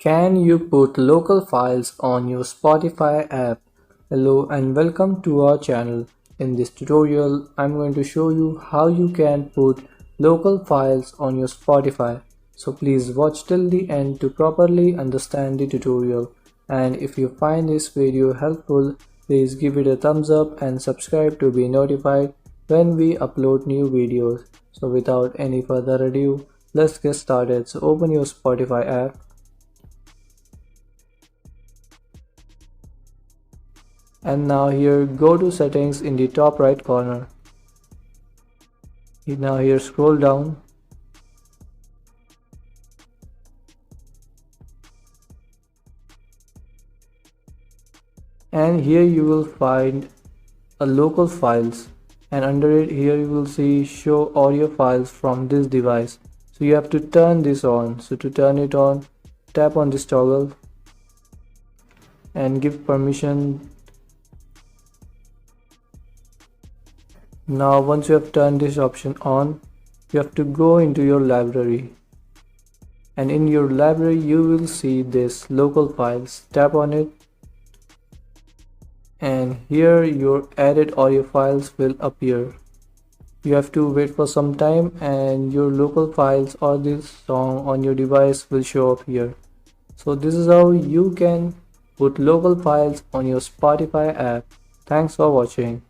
Can you put local files on your Spotify app? Hello and welcome to our channel. In this tutorial, I'm going to show you how you can put local files on your Spotify. So please watch till the end to properly understand the tutorial. And if you find this video helpful, please give it a thumbs up and subscribe to be notified when we upload new videos. So without any further ado, let's get started. So open your Spotify app. And now here go to settings in the top right corner. Now here scroll down. And here you will find a local files, and under it here you will see show audio files from this device. So you have to turn this on. So to turn it on, tap on this toggle and give permission. Now once you have turned this option on, you have to go into your library, and in your library you will see this local files. Tap on it and here your added audio files will appear. You have to wait for some time and your local files or this song on your device will show up here. So this is how you can put local files on your Spotify app. Thanks for watching.